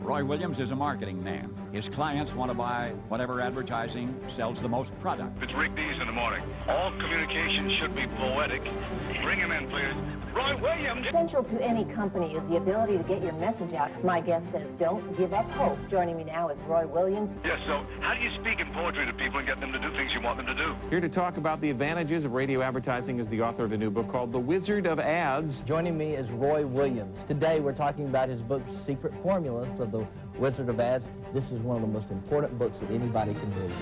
Roy Williams is a marketing man. His clients want to buy whatever advertising sells the most product. It's Rick Dees in the morning. All communication should be poetic. Bring him in, please. Roy Williams. Essential to any company is the ability to get your message out. My guest says, don't give up hope. Joining me now is Roy Williams. Yes, so how do you speak in poetry to people and get them to do things you want them to do? Here to talk about the advantages of radio advertising is the author of a new book called The Wizard of Ads. Joining me is Roy Williams. Today we're talking about his book, Secret Formulas of the Wizard of Ads. This is one of the most important books that anybody can read.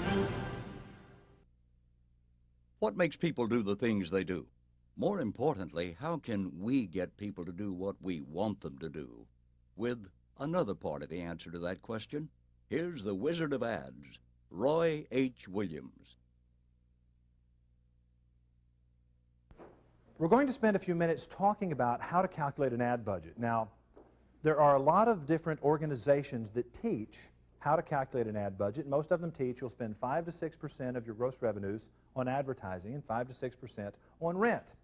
What makes people do the things they do? More importantly, how can we get people to do what we want them to do? With another part of the answer to that question, here's the Wizard of Ads, Roy H. Williams. We're going to spend a few minutes talking about how to calculate an ad budget. Now, there are a lot of different organizations that teach how to calculate an ad budget. Most of them teach you'll spend 5 to 6% of your gross revenues on advertising and 5 to 6% on rent.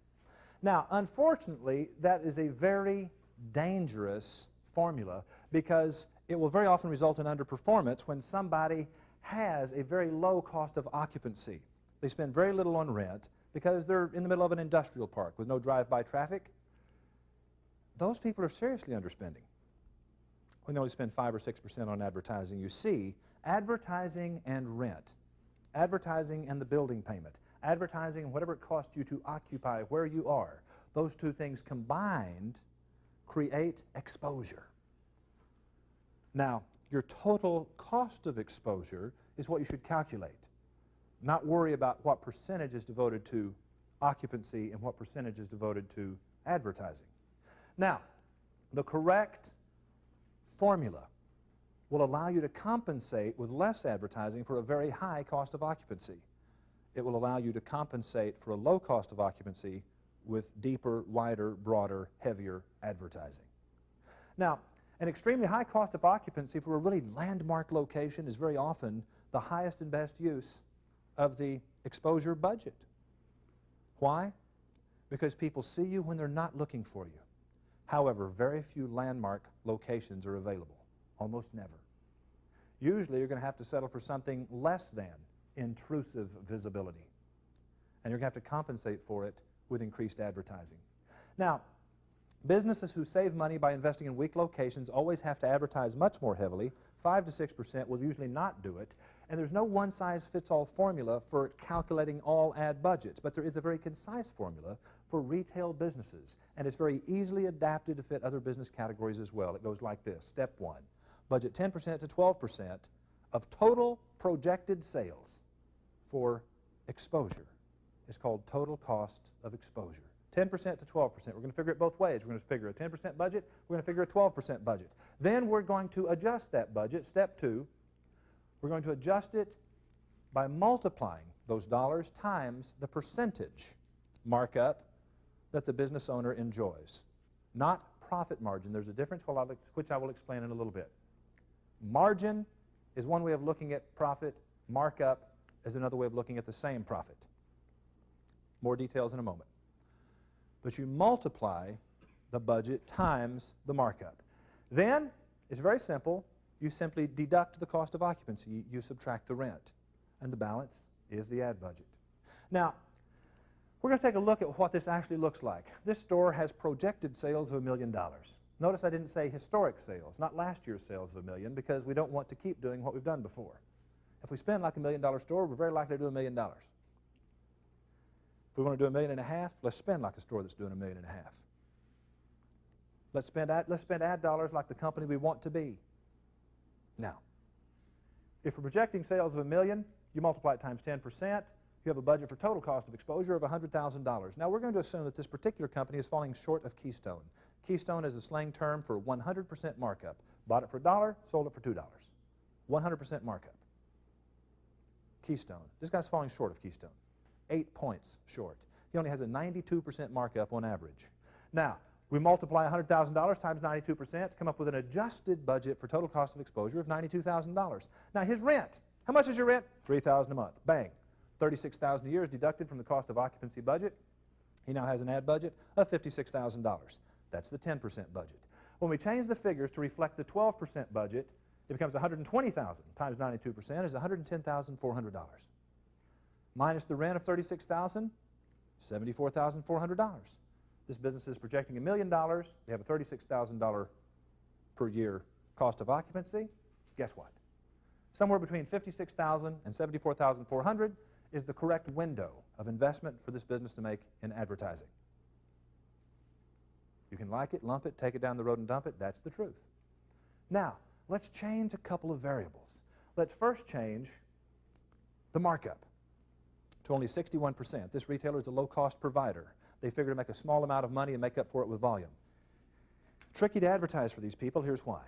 Now, unfortunately, that is a very dangerous formula because it will very often result in underperformance when somebody has a very low cost of occupancy. They spend very little on rent because they're in the middle of an industrial park with no drive-by traffic. Those people are seriously underspending when they only spend 5 or 6% on advertising. You see, advertising and rent, advertising and the building payment, advertising and whatever it costs you to occupy where you are, those two things combined create exposure. Now, your total cost of exposure is what you should calculate, not worry about what percentage is devoted to occupancy and what percentage is devoted to advertising. Now, the correct formula will allow you to compensate with less advertising for a very high cost of occupancy. It will allow you to compensate for a low cost of occupancy with deeper, wider, broader, heavier advertising. Now, an extremely high cost of occupancy for a really landmark location is very often the highest and best use of the exposure budget. Why? Because people see you when they're not looking for you. However, very few landmark locations are available, almost never. Usually you're going to have to settle for something less than intrusive visibility, and you're going to have to compensate for it with increased advertising. Now, businesses who save money by investing in weak locations always have to advertise much more heavily. 5 to 6% will usually not do it, and there's no one-size-fits-all formula for calculating all ad budgets, but there is a very concise formula for retail businesses, and it's very easily adapted to fit other business categories as well. It goes like this. Step 1, budget 10% to 12% of total projected sales for exposure. It's called total cost of exposure. 10% to 12%. We're going to figure it both ways. We're going to figure a 10% budget. We're going to figure a 12% budget. Then we're going to adjust that budget. Step 2, we're going to adjust it by multiplying those dollars times the percentage markup that the business owner enjoys. Not profit margin. There's a difference which I will explain in a little bit. Margin is one way of looking at profit. Markup is another way of looking at the same profit. More details in a moment. But you multiply the budget times the markup. Then, it's very simple. You simply deduct the cost of occupancy. You subtract the rent. And the balance is the ad budget. Now, we're going to take a look at what this actually looks like. This store has projected sales of $1 million. Notice I didn't say historic sales, not last year's sales of $1 million, because we don't want to keep doing what we've done before. If we spend like $1 million store, we're very likely to do $1 million. If we want to do $1.5 million, let's spend like a store that's doing $1.5 million. Let's spend ad dollars like the company we want to be. Now, if we're projecting sales of $1 million, you multiply it times 10%, you have a budget for total cost of exposure of $100,000. Now, we're going to assume that this particular company is falling short of Keystone. Keystone is a slang term for 100% markup. Bought it for $1, sold it for $2. 100% markup. Keystone. This guy's falling short of Keystone. 8 points short. He only has a 92% markup on average. Now, we multiply $100,000 times 92% to come up with an adjusted budget for total cost of exposure of $92,000. Now, his rent. How much is your rent? $3,000 a month. Bang. $36,000 a year is deducted from the cost of occupancy budget. He now has an ad budget of $56,000. That's the 10% budget. When we change the figures to reflect the 12% budget, it becomes $120,000 times 92% is $110,400. Minus the rent of $36,000, $74,400. This business is projecting $1 million. They have a $36,000 per year cost of occupancy. Guess what? Somewhere between $56,000 and $74,400 is the correct window of investment for this business to make in advertising. You can like it, lump it, take it down the road and dump it. That's the truth. Now, let's change a couple of variables. Let's first change the markup to only 61%. This retailer is a low-cost provider. They figure to make a small amount of money and make up for it with volume. Tricky to advertise for these people. Here's why.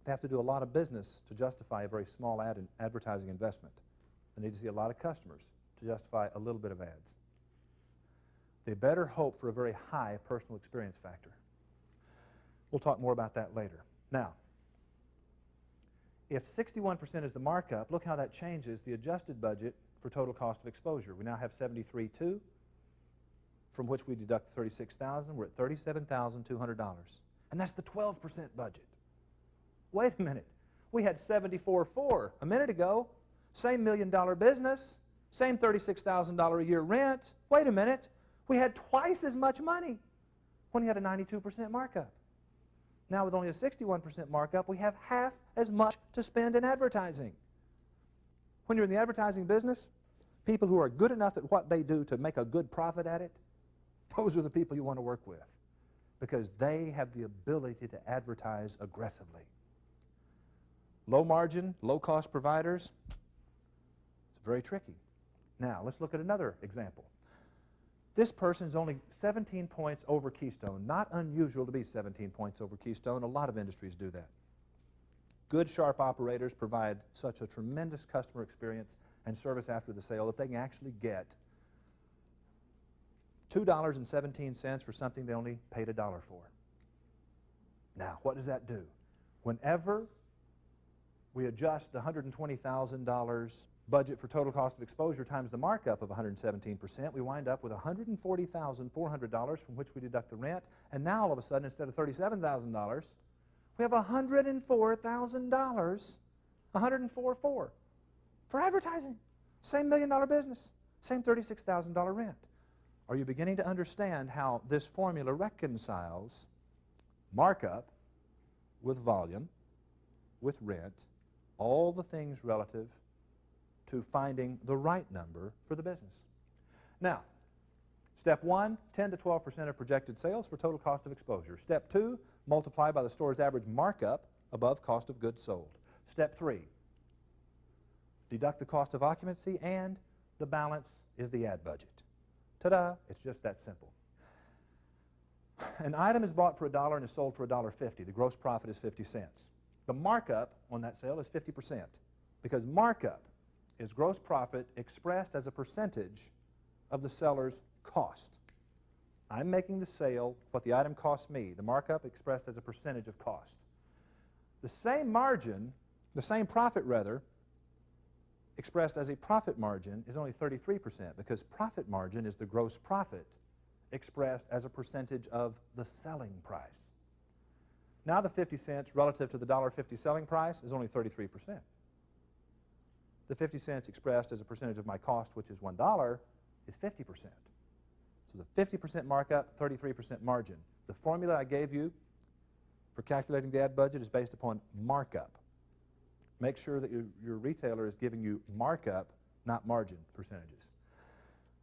They have to do a lot of business to justify a very small advertising investment. They need to see a lot of customers to justify a little bit of ads. They better hope for a very high personal experience factor. We'll talk more about that later. Now, if 61% is the markup, look how that changes the adjusted budget for total cost of exposure. We now have $73,200, from which we deduct $36,000. We're at $37,200. And that's the 12% budget. Wait a minute. We had $74,400 a minute ago. Same $1 million business. Same $36,000 a year rent. Wait a minute. We had twice as much money when you had a 92% markup. Now with only a 61% markup, we have half as much to spend in advertising. When you're in the advertising business, people who are good enough at what they do to make a good profit at it, those are the people you want to work with because they have the ability to advertise aggressively. Low margin, low cost providers, it's very tricky. Now let's look at another example. This person's only 17 points over Keystone. Not unusual to be 17 points over Keystone. A lot of industries do that. Good, sharp operators provide such a tremendous customer experience and service after the sale that they can actually get $2.17 for something they only paid $1 for. Now, what does that do? Whenever we adjust the $120,000 budget for total cost of exposure times the markup of 117%, we wind up with $140,400 from which we deduct the rent, and now all of a sudden instead of $37,000, we have $104,000, $104,400 for advertising. Same $1 million business, same $36,000 rent. Are you beginning to understand how this formula reconciles markup with volume, with rent, all the things relative to finding the right number for the business? Now, step 1, 10 to 12% of projected sales for total cost of exposure. Step 2, multiply by the store's average markup above cost of goods sold. Step 3, deduct the cost of occupancy, and the balance is the ad budget. Ta-da! It's just that simple. An item is bought for $1 and is sold for $1.50. The gross profit is 50 cents. The markup on that sale is 50% because markup is gross profit expressed as a percentage of the seller's cost. I'm making the sale what the item costs me. The markup expressed as a percentage of cost. The same margin, the same profit rather, expressed as a profit margin is only 33% because profit margin is the gross profit expressed as a percentage of the selling price. Now the 50 cents relative to the $1.50 selling price is only 33%. The 50 cents expressed as a percentage of my cost, which is $1, is 50%. So the 50% markup, 33% margin. The formula I gave you for calculating the ad budget is based upon markup. Make sure that your retailer is giving you markup, not margin percentages.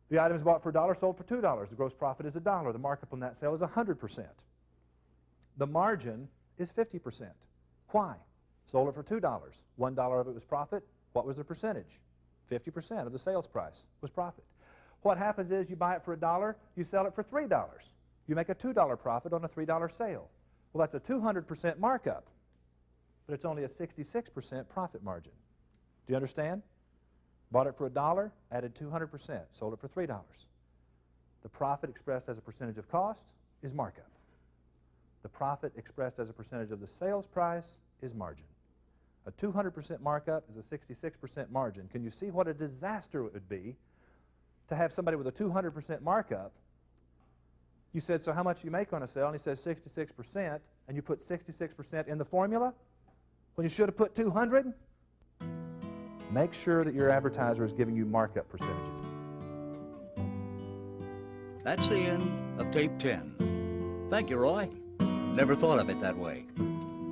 The item is bought for $1, sold for $2. The gross profit is $1. The markup on that sale is 100%. The margin is 50%. Why? Sold it for $2. $1 of it was profit. What was the percentage? 50% of the sales price was profit. What happens is you buy it for $1, you sell it for $3. You make a $2 profit on a $3 sale. Well, that's a 200% markup, but it's only a 66% profit margin. Do you understand? Bought it for $1, added 200%, sold it for $3. The profit expressed as a percentage of cost is markup. The profit expressed as a percentage of the sales price is margin. A 200% markup is a 66% margin. Can you see what a disaster it would be to have somebody with a 200% markup You said, so how much do you make on a sale? And he says 66%, and you put 66% in the formula when you should have put 200? Make sure that your advertiser is giving you markup percentages. That's the end of tape 10. Thank you, Roy. Never thought of it that way.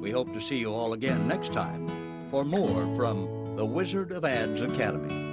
We hope to see you all again next time for more from the Wizard of Ads Academy.